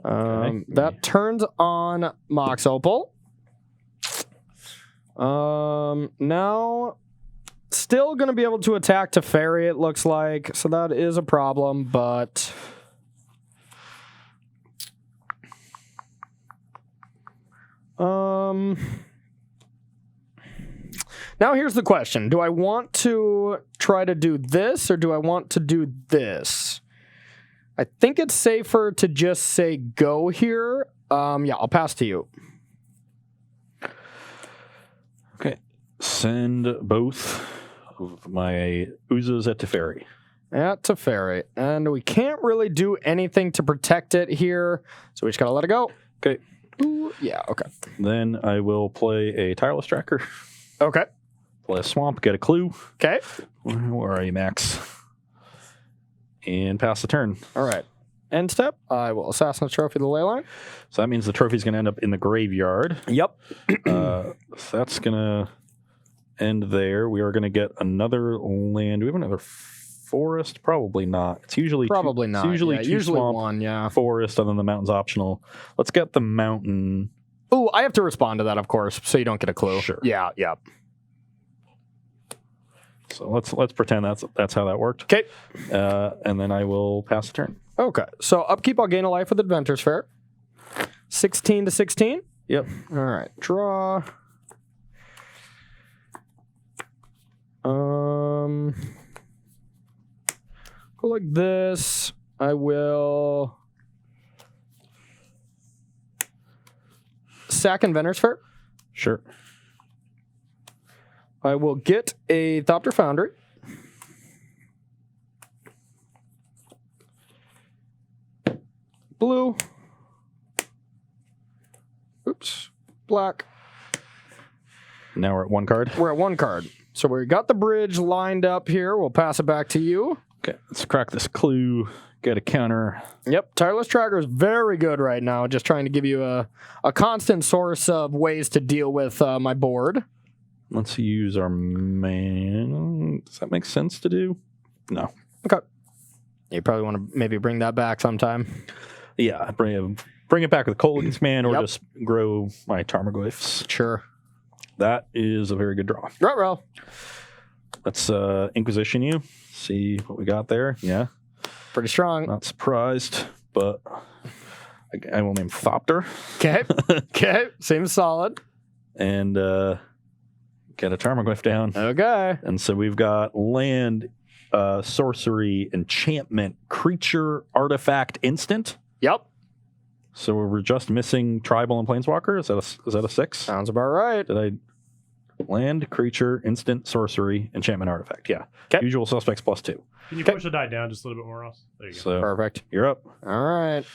Okay. That turns on Mox Opal. Now, still going to be able to attack Teferi, it looks like. So that is a problem, but... Now here's the question. Do I want to try to do this or do I want to do this? I think it's safer to just say go here. Yeah, I'll pass to you. Okay. Send both of my Uzas at Teferi. Yeah, Teferi. And we can't really do anything to protect it here, so we just gotta let it go. Okay. Ooh, yeah, okay. Then I will play a Tireless Tracker. Okay. Play a Swamp, get a Clue. Okay. Where are you, Max? And pass the turn. All right. End step. I will Assassin's Trophy the Leyline. So that means the trophy's going to end up in the graveyard. Yep. So that's going to end there. We are going to get another land. Do we have another forest? Probably not. It's usually Probably two, not. It's usually yeah, two usually swamp, one, yeah. forest, and then the mountain's optional. Let's get the mountain. Ooh, I have to respond to that, of course, so you don't get a clue. Sure. Yeah, yeah. So let's pretend that's how that worked. Okay. And then I will pass the turn. Okay. So upkeep, I'll gain a life with Adventure's Fair. 16 to 16. Yep. All right. Draw. Go like this. I will sack Inventor's Fair. Sure. I will get a Thopter Foundry. Blue. Oops. Black. Now we're at one card. We're at one card. So we got the bridge lined up here. We'll pass it back to you. Okay, let's crack this Clue. Get a counter. Yep, Tireless Tracker is very good right now. Just trying to give you a constant source of ways to deal with my board. Let's use our man. Does that make sense to do? No. Okay. You probably want to maybe bring that back sometime. Yeah, bring it back with Colgan's Man or Yep. just grow my Tarmogoyfs. Sure. That is a very good draw. Ruh-roh. Let's Inquisition you. See what we got there. Yeah. Pretty strong. Not surprised, but I will name Thopter. Okay. Okay. Seems solid. And get a Tarmogoyf down. Okay. And so we've got land, sorcery, enchantment, creature, artifact, instant. Yep. So we're just missing tribal and planeswalker. Is that a 6? Sounds about right. Did I land, creature, instant, sorcery, enchantment, artifact? Yeah. 'Kay. Usual suspects +2. Can you push the die down just a little bit more, Ross? There you go. So Perfect. you're up. All right.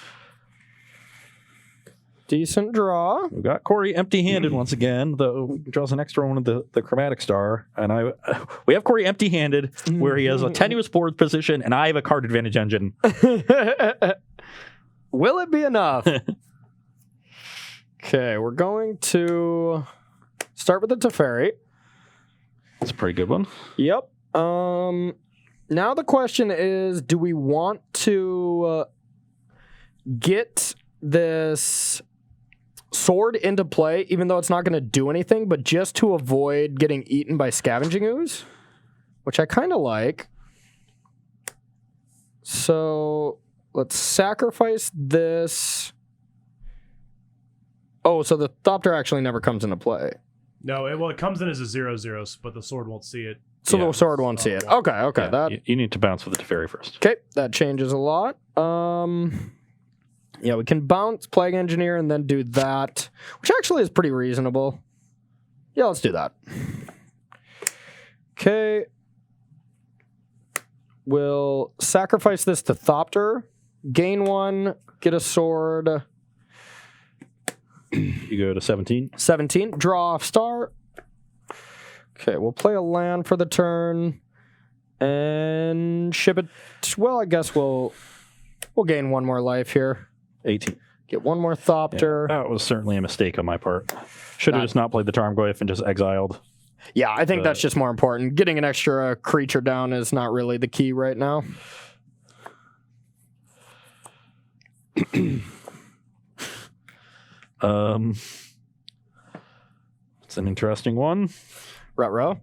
Decent draw. We've got Corey empty-handed once again, though he draws an extra one of the chromatic star. And we have Corey empty-handed where he has a tenuous board position and I have a card advantage engine. Will it be enough? Okay, we're going to start with the Teferi. That's a pretty good one. Yep. Now the question is, do we want to get this sword into play, even though it's not going to do anything, but just to avoid getting eaten by Scavenging Ooze? Which I kind of like. So let's sacrifice this. Oh, so the Thopter actually never comes into play. No, it comes in as a 0/0, but the sword won't see it. So Yeah. the sword won't see it. Okay, okay. Yeah, That you need to bounce with the Teferi first. okay, that changes a lot. Yeah, we can bounce Plague Engineer and then do that, which actually is pretty reasonable. Yeah, let's do that. Okay. We'll sacrifice this to Thopter, gain 1, get a sword. You go to 17. 17, draw off star. Okay, we'll play a land for the turn and ship it. Well, I guess we'll gain 1 more life here. 18. Get 1 more Thopter. That was certainly a mistake on my part. Should have just not played the Tarmogoyf and just exiled. Yeah, I think that's just more important. Getting an extra creature down is not really the key right now. It's an interesting one. Ruh-roh.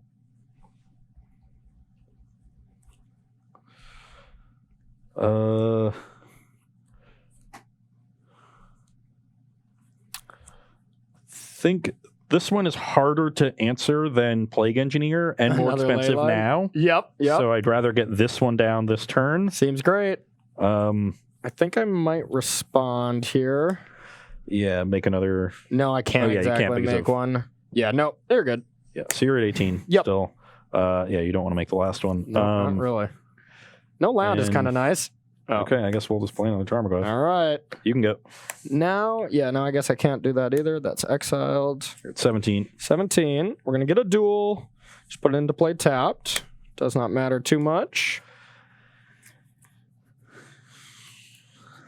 Think this one is harder to answer than Plague Engineer and more Another expensive ley line? now. Yep. So I'd rather get this one down this turn. Seems great. Um, I think I might respond here. yeah, make another. No, I can't Oh, yeah, you can't exactly because make of- one. Yeah, no, they're good. Yeah, so you're at 18. Yep. Still. Yeah, you don't want to make the last one. No, not really. No land is And- kind of nice. Oh. Okay, I guess we'll just play another Tarmogoyf. All right. You can go. Now, I guess I can't do that either. That's exiled. You're at 17. 17. We're going to get a duel. Just put it into play tapped. Does not matter too much.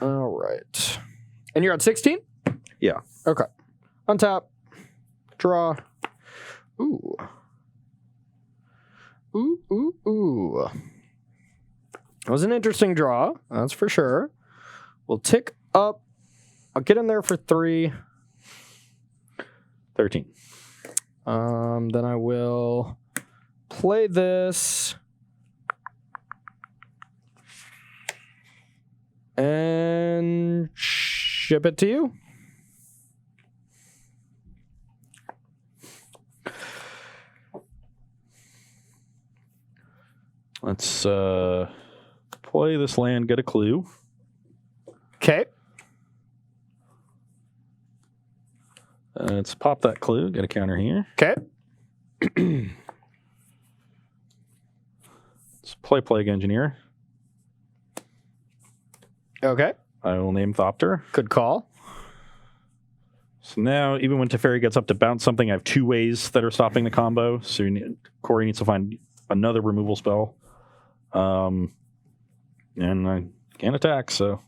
All right. And you're at 16? Yeah. Okay. Untap. Draw. Ooh. Ooh, ooh, ooh. That was an interesting draw, that's for sure. We'll tick up. I'll get in there for 3. 13. Then I will play this. And ship it to you. Let's play this land, get a clue. Okay. Let's pop that clue, get a counter here. Okay. Let's play Plague Engineer. Okay. I will name Thopter. Good call. So now, even when Teferi gets up to bounce something, I have 2 ways that are stopping the combo. So Corey needs to find another removal spell. And I can't attack, so.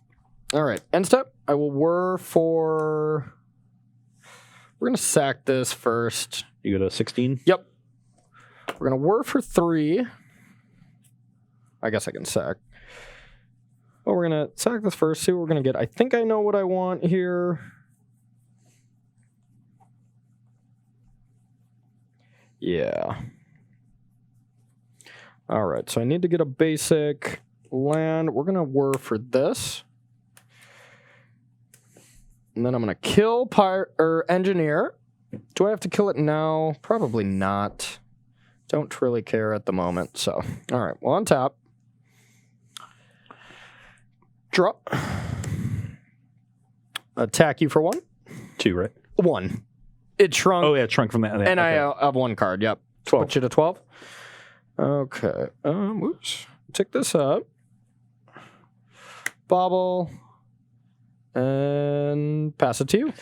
All right. End step. I will whir for. We're going to sack this first. You go to 16? Yep. We're going to whir for 3. I guess I can sack. Well, we're going to sack this first, see what we're going to get. I think I know what I want here. Yeah. All right, so I need to get a basic land. We're going to whir for this. And then I'm going to kill Engineer. Do I have to kill it now? Probably not. Don't really care at the moment, so. All right, well, on top. Drop. Attack you for 1. 2, right? 1. It shrunk. Oh, yeah, it shrunk from that. And okay. I have 1 card, yep. 12. Put you to 12. Okay. Oops. Tick this up. Bobble. And pass it to you.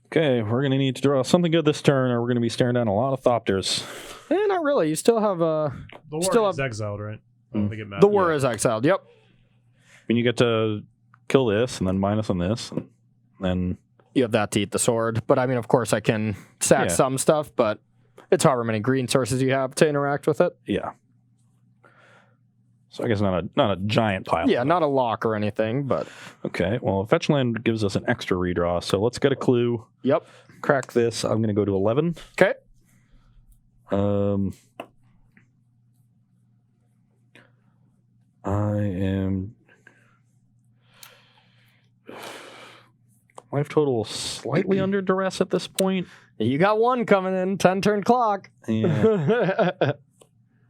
Okay, we're going to need to draw something good this turn, or we're going to be staring down a lot of Thopters. Not really. You still have The war still is exiled, right? I don't think it matters. the war is exiled. Yep. I mean, you get to kill this, and then minus on this, and then... You have that to eat the sword. But I mean, of course, I can sack some stuff, but it's however many green sources you have to interact with it. Yeah. So I guess not a giant pile. Yeah, not a lock or anything, but... Okay, well, fetch land gives us an extra redraw, so let's get a clue. Yep. Crack this. I'm going to go to 11. Okay. I am... Life total slightly under duress at this point. You got 1 coming in, 10-turn clock. Yeah.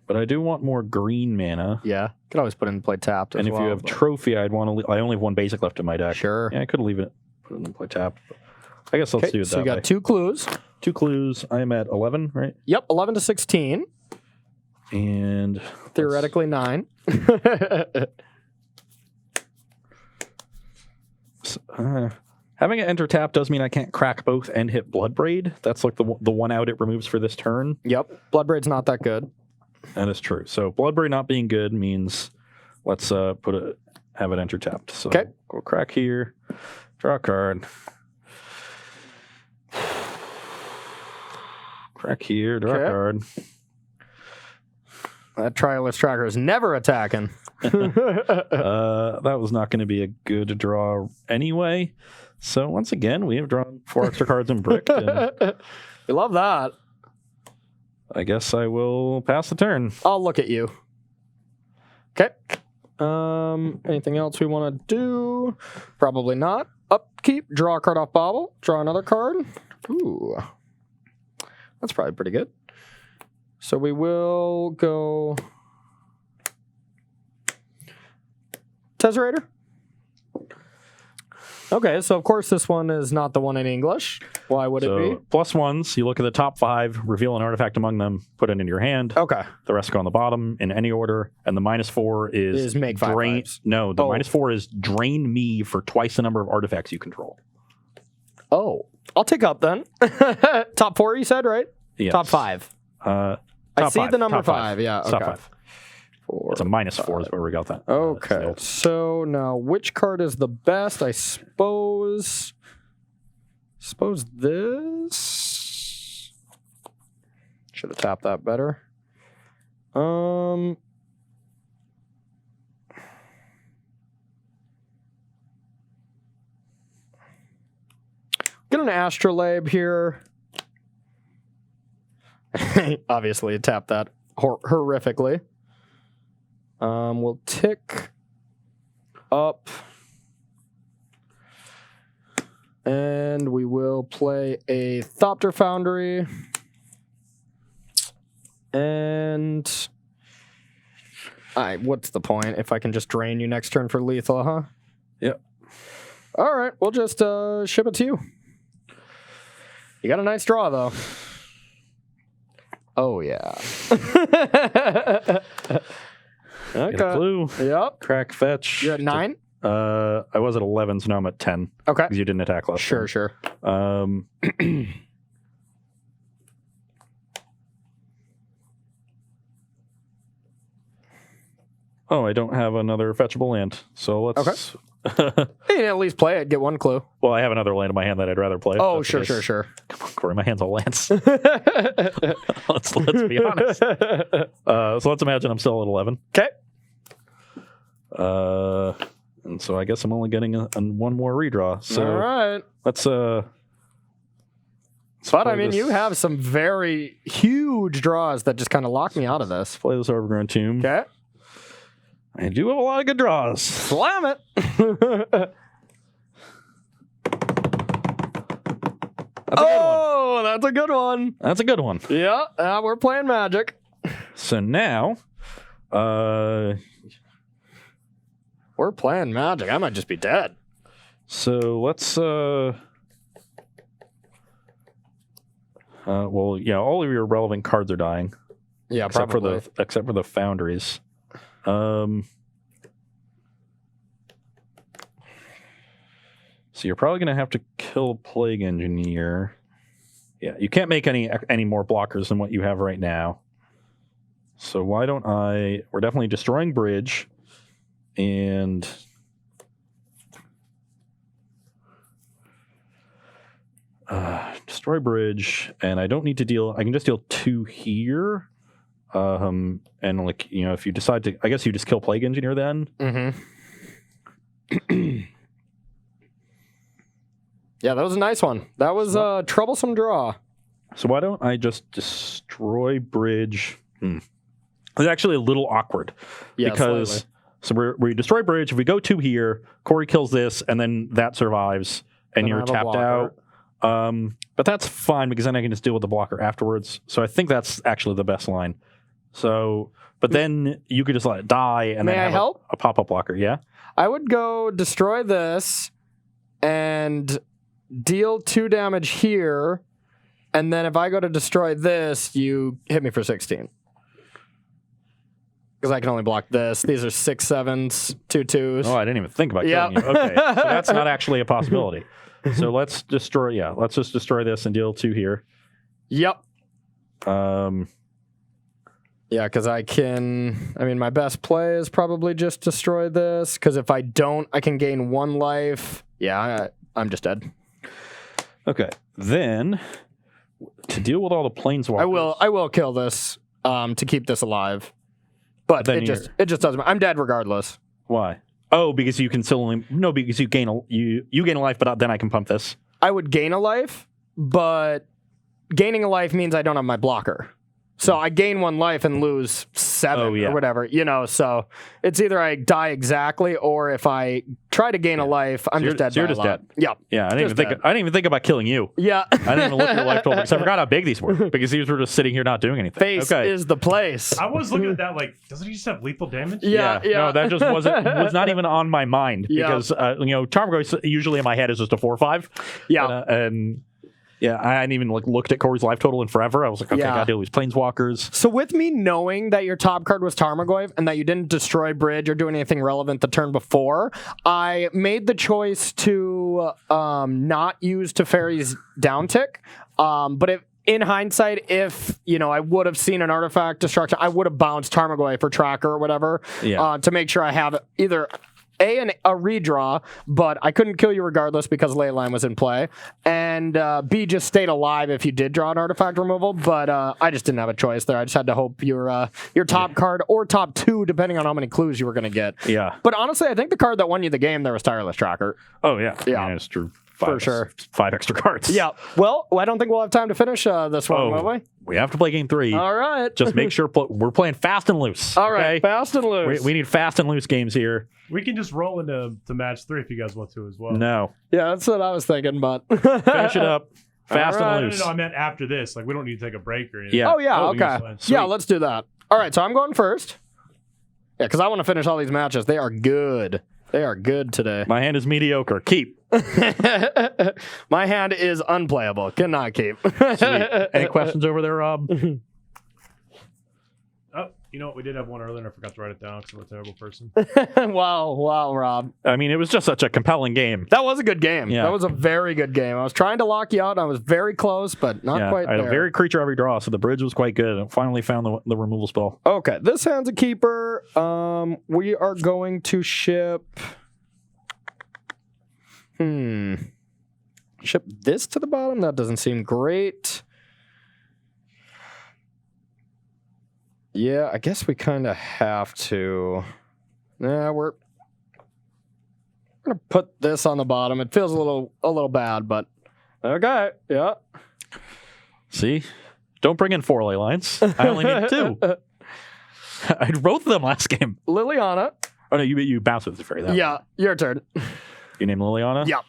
But I do want more green mana. Yeah. Could always put in play tapped as And if well, you have but- trophy, I'd want to... I only have 1 basic left in my deck. Sure. Yeah, I could leave it. Put it in play tap. I guess let's do it so that you got way. 2 clues. 2 clues. I am at 11, right? Yep, 11 to 16. And... Theoretically 9. Having it enter tap does mean I can't crack both and hit Bloodbraid. That's like the one out it removes for this turn. Yep. Bloodbraid's not that good. That is true. So Bloodbraid not being good means let's have it enter tapped. So we'll crack here, draw a card. Crack here, draw a card. That Trialist Tracker is never attacking. That was not going to be a good draw anyway. So once again, we have drawn 4 extra cards in brick. We love that. I guess I will pass the turn. I'll look at you. Okay. Anything else we want to do? Probably not. Upkeep. Draw a card off Bobble. Draw another card. Ooh. That's probably pretty good. So we will go Tesserator. Okay, so of course this one is not the one in English. Why would it be? Plus ones, you look at the top 5, reveal an artifact among them, put it into your hand. Okay. The rest go on the bottom in any order. And the -4 is make 5 drain. fives. No, the -4 is drain me for twice the number of artifacts you control. Oh, I'll take up then. Top 4, you said, right? Yes. Top 5. Top I see 5. the number Top 5. Yeah, okay. Top 5. 4, It's a -4 is where we got that. Okay, so now which card is the best? I suppose this. Should have tapped that better. Get an Astrolabe here. Obviously, tap that horrifically. We'll tick up. And we will play a Thopter Foundry. And what's the point if I can just drain you next turn for lethal, huh? Yep. All right, we'll just ship it to you. You got a nice draw, though. Oh, yeah. Okay. Get a clue. Yep. Crack fetch. You're at 9? I was at 11, so now I'm at 10. Okay. Because you didn't attack last Sure. Oh, I don't have another fetchable land, so let's... Okay. You can at least play it, get one clue. Well, I have another land in my hand that I'd rather play. Oh, sure. Come on, Corey, my hand's all lands. let's be honest. So let's imagine I'm still at 11. Okay. And so I guess I'm only getting one more redraw. So all right. Let's but I mean, you have some very huge draws that just kind of lock me out of this. Play this Overgrown Tomb. Okay. I do have a lot of good draws. Slam it. That's a good one. That's a good one. Yeah, we're playing Magic. So now, we're playing Magic. I might just be dead. So let's, well, yeah, all of your relevant cards are dying. Yeah, except probably. except for the Foundries. So you're probably going to have to kill Plague Engineer. Yeah, you can't make any more blockers than what you have right now. So why don't we're definitely destroying Bridge and destroy Bridge, and I don't need to deal, I can just deal 2 here. And like, you know, if you decide to, I guess you just kill Plague Engineer then. Mm-hmm. Yeah, that was a nice one. That was a troublesome draw. So why don't I just destroy Bridge? It's actually a little awkward. Yeah, because we destroy Bridge. If we go 2 here, Corey kills this, and then that survives, and you're tapped out. But that's fine because then I can just deal with the blocker afterwards. So I think that's actually the best line. So, but then you could just let it die and then have a pop-up blocker. Yeah, I would go destroy this and deal 2 damage here, and then if I go to destroy this, you hit me for 16. Because I can only block this. These are 6 7s, 2 2s. Oh, I didn't even think about killing you. Okay, so that's not actually a possibility. So let's destroy. Yeah, let's just destroy this and deal 2 here. Yep. Yeah, because I can. I mean, my best play is probably just destroy this. Because if I don't, I can gain 1 life. Yeah, I'm just dead. Okay, then to deal with all the planeswalkers, I will kill this to keep this alive. But it just doesn't. I'm dead regardless. Why? Oh, because you can still only because you gain you gain a life, but then I can pump this. I would gain a life, but gaining a life means I don't have my blocker. So I gain 1 life and lose 7 or whatever, so it's either I die exactly or if I try to gain a life, I'm just dead. So you're just dead. Yeah. Yeah, I didn't even think about killing you. Yeah. I didn't even look at your life total because I forgot how big these were because these were just sitting here not doing anything. Face is the place. I was looking at that like, doesn't he just have lethal damage? Yeah. No, that just was not even on my mind because Tarmogoyf usually in my head is just a 4/5. Yeah. And I hadn't even looked at Corey's life total in forever. I was like, okay, gotta deal with these planeswalkers. So with me knowing that your top card was Tarmogoyf and that you didn't destroy bridge or do anything relevant the turn before, I made the choice to not use Teferi's downtick. But in hindsight, if I would have seen an artifact destruction, I would have bounced Tarmogoyf for tracker or whatever to make sure I have either a redraw, but I couldn't kill you regardless because Leyline was in play, and B, just stayed alive if you did draw an artifact removal, but I just didn't have a choice there. I just had to hope your top card or top 2, depending on how many clues you were going to get. Yeah. But honestly, I think the card that won you the game there was Tireless Tracker. Oh, yeah. Yeah. It's true. For sure. 5 extra cards. Yeah. Well, I don't think we'll have time to finish this one, will we? We have to play game 3. All right. Just make sure we're playing fast and loose. All right. Okay? Fast and loose. We need fast and loose games here. We can just roll into match 3 if you guys want to as well. No. Yeah, that's what I was thinking, but finish it up. Fast and loose. No, I meant after this. Like, we don't need to take a break or anything. Yeah. Oh, yeah. Okay. Yeah, let's do that. All right. So I'm going first. Yeah, because I want to finish all these matches. They are good. They are good today. My hand is mediocre. Keep. My hand is unplayable. Cannot keep. Any questions over there, Rob? Oh, you know what? We did have one earlier and I forgot to write it down because I'm a terrible person. Wow, Rob. I mean, it was just such a compelling game. That was a good game. Yeah. That was a very good game. I was trying to lock you out. I was very close, but not quite I had there. a very creature every draw, so the bridge was quite good. I finally found the removal spell. Okay, this hand's a keeper. We are going to ship... Ship this to the bottom? That doesn't seem great. Yeah, I guess we kind of have to. Nah, we're gonna put this on the bottom. It feels a little bad, but okay. Yeah. See? Don't bring in 4 ley lines. I only need 2. I wrote them last game. Liliana. Oh, no, you bounced with the fairy. Yeah, your turn. You name Liliana? Yeah.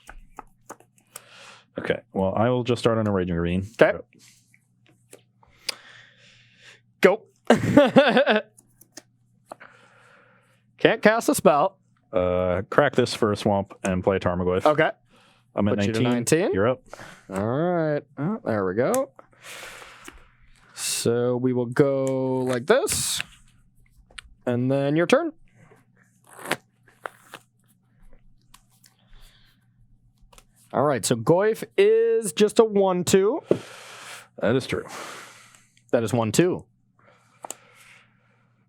Okay, well, I will just start on a Raging Ravine. Okay. Go. Can't cast a spell. Crack this for a swamp and play a Tarmogoyf. Okay. I'm at Put you 19. to 19. You're up. All right. Oh, there we go. So we will go like this. And then your turn. All right, so Goyf is just a 1/2. That is true. That is 1/2.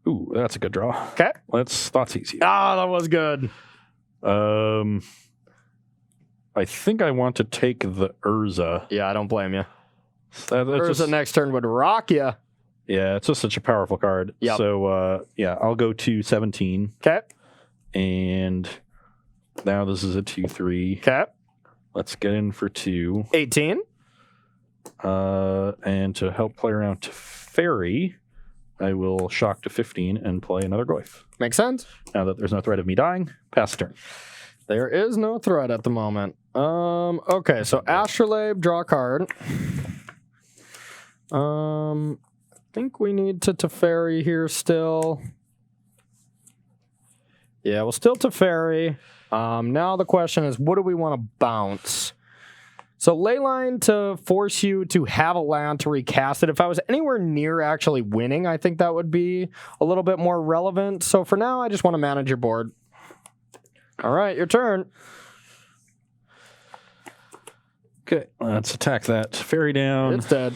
Ooh, that's a good draw. Okay. Let's Thoughtseize you. Ah, that was good. I think I want to take the Urza. Yeah, I don't blame you. That's Urza just, next turn would rock you. yeah, it's just such a powerful card. Yep. So, I'll go to 17. Okay. And now this is a 2/3. Okay. Let's get in for 2. 18. And to help play around to Fairy, I will shock to 15 and play another Goyf. Makes sense. Now that there's no threat of me dying, pass the turn. There is no threat at the moment. Okay, so Astrolabe, draw a card. I think we need to Teferi here still. Yeah, we'll still Teferi. Now the question is, what do we want to bounce? So Leyline to force you to have a land to recast it. If I was anywhere near actually winning, I think that would be a little bit more relevant. So for now, I just want to manage your board. All right, your turn. Okay, let's attack that fairy down. It's dead.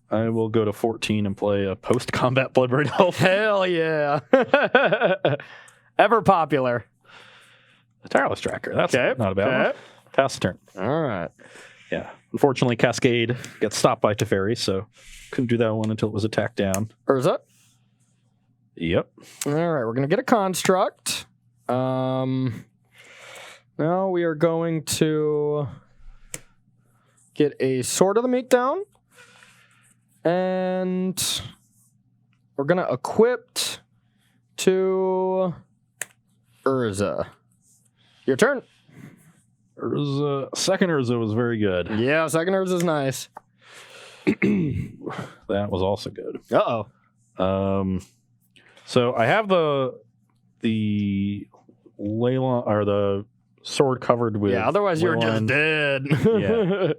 I will go to 14 and play a post-combat Bloodbraid Elf. Hell yeah. Ever popular. A Tireless Tracker. That's not a bad one. Pass the turn. All right. Yeah. Unfortunately, Cascade gets stopped by Teferi, so couldn't do that one until it was attacked down. Urza. Yep. All right, we're going to get a construct. Now we are going to get a Sword of the Meek down. And we're going to equip to Urza. Your turn. Second Urza was very good. Yeah, second Urza's nice. That was also good. Uh-oh. So I have the Leyline, or the sword covered with... Yeah, otherwise you're just dead. Yeah.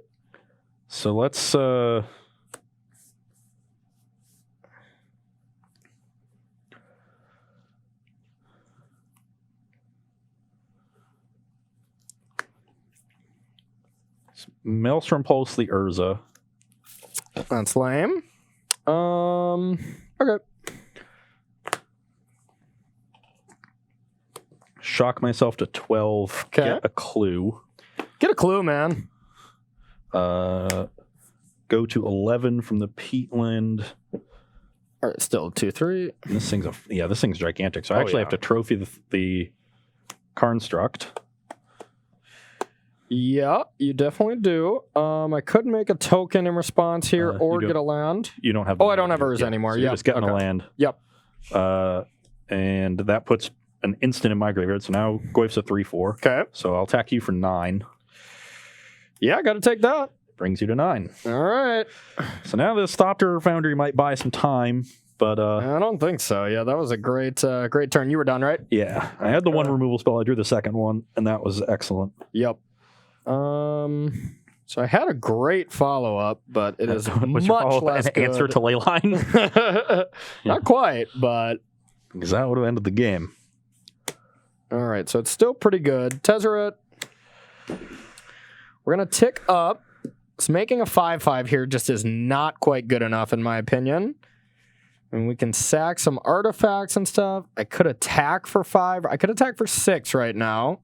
So let's... Maelstrom Pulse the Urza. That's lame. Okay. Shock myself to 12. Okay. Get a clue. Get a clue, man. Go to 11 from the peatland. All right, still 2-3. This thing's gigantic. So I actually have to trophy the construct. Yeah, you definitely do. I could make a token in response here or get a land. You don't have... I don't have Urza anymore. So you're just getting a land. Yep. And that puts an instant in my graveyard. So now Goyf's a 3/4. Okay. So I'll attack you for 9. Yeah, I got to take that. Brings you to 9. All right. So now this Thopter Foundry might buy some time, but... I don't think so. Yeah, that was a great turn. You were done, right? Yeah. I had the one removal spell. I drew the second one, and that was excellent. Yep. So I had a great follow-up, but it is much less an good. Answer to Leyline? Not quite, but... Because that would have ended the game. All right, so it's still pretty good. Tezzeret. We're going to tick up. So making a 5/5 here just is not quite good enough, in my opinion. And we can sack some artifacts and stuff. I could attack for 5. I could attack for 6 right now.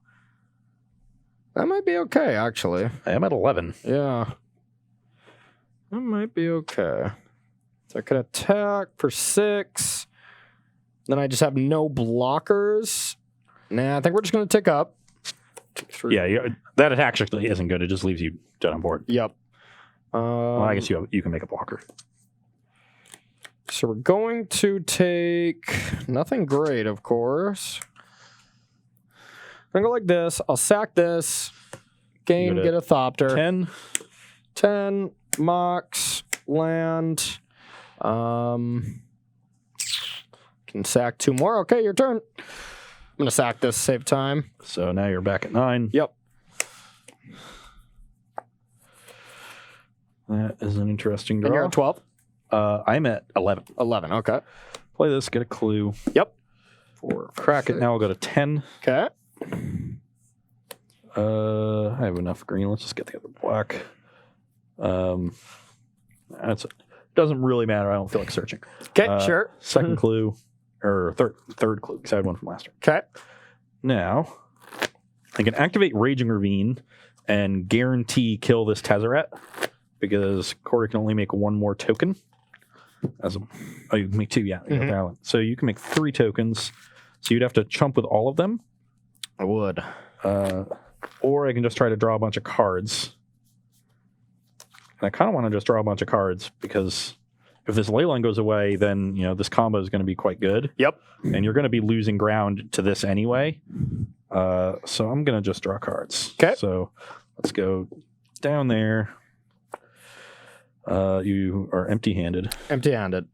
That might be okay, actually. I am at 11. Yeah. That might be okay. So I could attack for 6. Then I just have no blockers. Nah, I think we're just going to tick up. 2, 3. Yeah, that attack actually isn't good. It just leaves you dead on board. Yep. Well, I guess you can make a blocker. So we're going to take nothing great, of course. I'm going to go like this. I'll sack this. Game, get a Thopter. 10. 10. Mox. Land. Can sack 2 more. Okay, your turn. I'm going to sack this, save time. So now you're back at 9. Yep. That is an interesting draw. And you're at 12? I'm at 11. 11, okay. Play this, get a clue. Yep. 4. Crack it. Now I'll go to 10. Okay. I have enough green. Let's just get the other black. That's it. Doesn't really matter. I don't feel like searching. Okay, sure. Second clue, or third clue, because I had one from last turn. Okay. Now, I can activate Raging Ravine and guarantee kill this Tezzeret, because Corey can only make 1 more token. You can make 2, yeah. Mm-hmm. So you can make 3 tokens. So you'd have to chump with all of them. I would. Or I can just try to draw a bunch of cards. And I kind of want to just draw a bunch of cards, because if this Leyline goes away, then this combo is going to be quite good. Yep. And you're going to be losing ground to this anyway. So I'm going to just draw cards. Okay. So let's go down there. You are empty-handed. Empty-handed.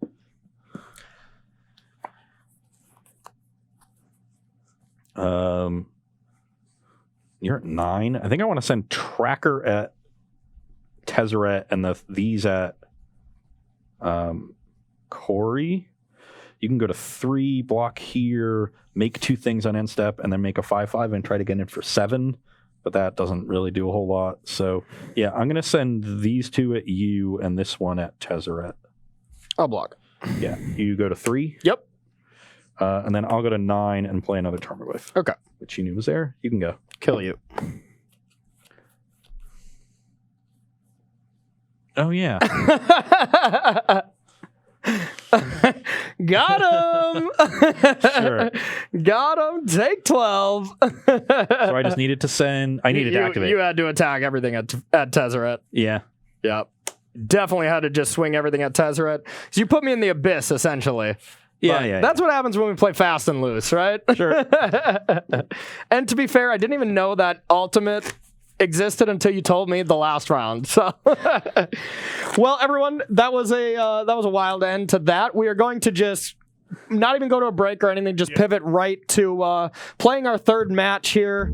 You're at 9. I think I want to send Tracker at Tezzeret and these at Corey. You can go to 3, block here, make 2 things on end step, and then make a 5/5 and try to get in for 7. But that doesn't really do a whole lot. So, yeah, I'm going to send these 2 at you and this one at Tezzeret. I'll block. Yeah, you go to 3. Yep. And then I'll go to 9 and play another Tarmogoyf. Okay. Which you knew was there. You can go. Kill you. Oh, yeah. Got him. Sure. Got him. Take 12. So I just needed to send... I needed to activate. You had to attack everything at Tezzeret. Yeah. Yep. Definitely had to just swing everything at Tezzeret. So you put me in the abyss, essentially. Yeah. That's what happens when we play fast and loose, right? Sure. And to be fair, I didn't even know that ultimate existed until you told me the last round. So, well, everyone, that was a wild end to that. We are going to just not even go to a break or anything, just pivot right to playing our third match here.